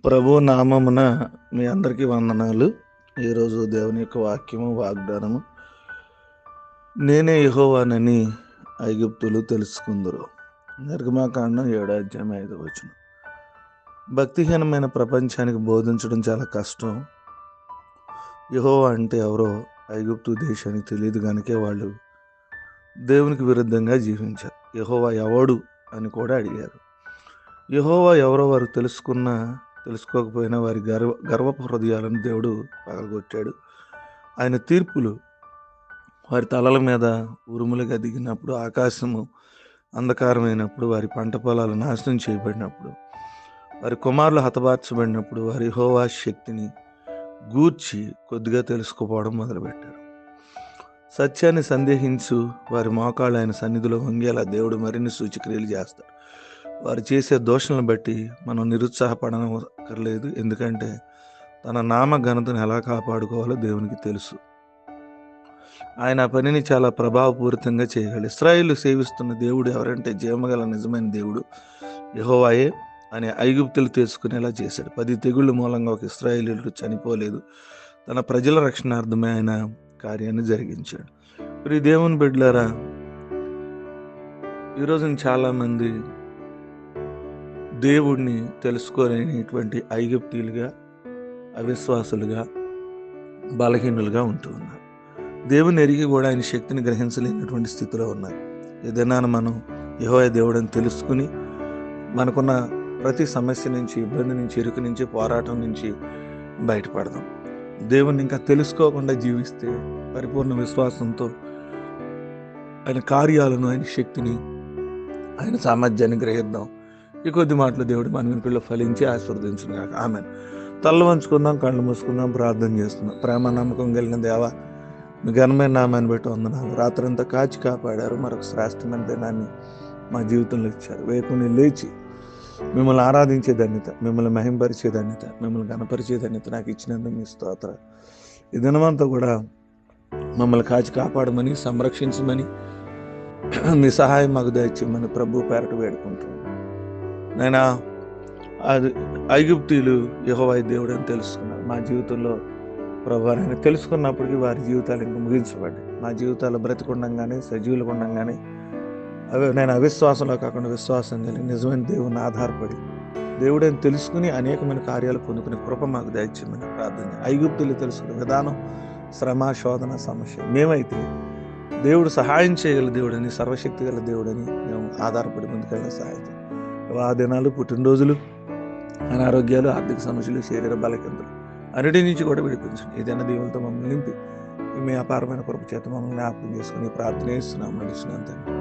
ప్రభు నామమున మీ అందరికీ వందనాలు. ఈరోజు దేవుని యొక్క వాక్యము వాగ్దానము, నేనే యెహోవానని ఐగుప్తులు తెలుసుకుందురు. నిర్గమాకాండం 7:5. భక్తిహీనమైన ప్రపంచానికి బోధించడం చాలా కష్టం. యెహోవా అంటే ఎవరో ఐగుప్తు దేశానికి తెలియదు కనుకే వాళ్ళు దేవునికి విరుద్ధంగా జీవించారు. యెహోవా ఎవడు అని కూడా అడిగారు. యెహోవా ఎవరో వారు తెలుసుకోకపోయినా వారి గర్వపు హృదయాలను దేవుడు పగలగొట్టాడు. ఆయన తీర్పులు వారి తలల మీద ఉరుములుగా దిగినప్పుడు, ఆకాశము అంధకారమైనప్పుడు, వారి పంట పొలాలు నాశనం చేయబడినప్పుడు, వారి కుమారులు హతమార్చబడినప్పుడు, వారి యెహోవా శక్తిని గూర్చి కొద్దిగా తెలుసుకోపోవడం మొదలుపెట్టారు. సత్యాన్ని సందేహించు వారి మోకాళ్ళు ఆయన సన్నిధిలో వంగేలా దేవుడు మరిన్ని సూచక్రియలు చేస్తాడు. వారు చేసే దోషణలను బట్టి మనం నిరుత్సాహపడనక్కర్లేదు. ఎందుకంటే తన నామ ఘనతను ఎలా కాపాడుకోవాలో దేవునికి తెలుసు. ఆయన ఆ పనిని చాలా ప్రభావపూరితంగా చేయగలడు. ఇశ్రాయేలు సేవిస్తున్న దేవుడు ఎవరంటే జీవగల నిజమైన దేవుడు యెహోవాయే అని ఐగుప్తులు తెలుసుకునేలా చేశాడు. 10 తెగుళ్ళ మూలంగా ఒక ఇశ్రాయేలీయుడు చనిపోలేదు. తన ప్రజల రక్షణార్థమే ఆయన కార్యాన్ని జరిగించాడు. మరి దేవుని బిడ్డలారా, ఈరోజు చాలామంది దేవుడిని తెలుసుకోలేనిటువంటి ఐగుప్తీయులుగా, అవిశ్వాసులుగా, బలహీనులుగా ఉంటూ ఉన్నారు. దేవుని ఎరిగి కూడా ఆయన శక్తిని గ్రహించలేనటువంటి స్థితిలో ఉన్నారు. ఏదైనా మనం యెహోవా దేవుడని తెలుసుకుని మనకున్న ప్రతి సమస్య నుంచి, ఇబ్బంది నుంచి, ఇరుకు నుంచి, పోరాటం నుంచి బయటపడదాం. దేవుణ్ణి ఇంకా తెలుసుకోకుండా జీవిస్తే పరిపూర్ణ విశ్వాసంతో ఆయన కార్యాలను, ఆయన శక్తిని, ఆయన సామర్థ్యాన్ని గ్రహిద్దాం. ఈ కొద్ది మాటలు దేవుడు మన వినికిడిలో ఫలించి ఆశీర్వదించును గాక. ఆమేన్. తల్ల వంచుకుందాం, కళ్ళు మూసుకుందాం, ప్రార్థన చేస్తున్నాం. ప్రేమ నమ్మకం కలిగిన దేవా, మీ ఘనమైన నామాన్ని బట్టి వందనాలు. రాత్రంతా కాచి కాపాడారు. మరొక శ్రేష్టమైన దినాన్ని మా జీవితంలో ఇచ్చారు. వేకుని లేచి మిమ్మల్ని ఆరాధించే ధన్యత, మిమ్మల్ని మహింపరిచే ధన్యత, మిమ్మల్ని గణపరిచే ధన్యత నాకు ఇచ్చినందుకు మీ స్తోత్రాలు. ఈ దినమంతా కూడా మమ్మల్ని కాచి కాపాడమని, సంరక్షించమని, మీ సహాయం మాకు దయచేయమని ప్రభు పేరట వేడుకుంటున్నాను. నేను అది ఐగుప్తీయులు యెహోవా దేవుడు అని తెలుసుకున్నారు. మా జీవితంలో ప్రభు ఆయన తెలుసుకున్నప్పటికీ వారి జీవితాలు ఇంకా ముగించబడ్డాయి. మా జీవితాలు బ్రతికుండంగానే, సజీవులకు ఉండంగానే నేను అవిశ్వాసంలో కాకుండా విశ్వాసం కలిగి నిజమైన దేవుని ఆధారపడి దేవుడని తెలుసుకుని అనేకమైన కార్యాలు పొందుకునే కృప మాకు దయచేయమని ప్రార్థన. ఐగుప్తులు తెలుసుకునే విధానం, శ్రమ, శోధన, సమస్య. మేమైతే దేవుడు సహాయం చేయగల దేవుడని, సర్వశక్తి గల దేవుడని మేము ఆధారపడి ముందుకెళ్ళిన సహాయం. ఆ దినాలు, పుట్టినరోజులు, అనారోగ్యాలు, ఆర్థిక సమస్యలు, శరీర బలహీనతలు అన్నిటి నుంచి కూడా విడిపించండి. ఏదైనా దేవులతో మమ్మల్ని నింపి మీ అపారమైన కృప చేత మమ్మల్ని జ్ఞాపకం చేసుకుని ప్రార్థన చేస్తున్నాం. నడుస్తున్నాం తండ్రి.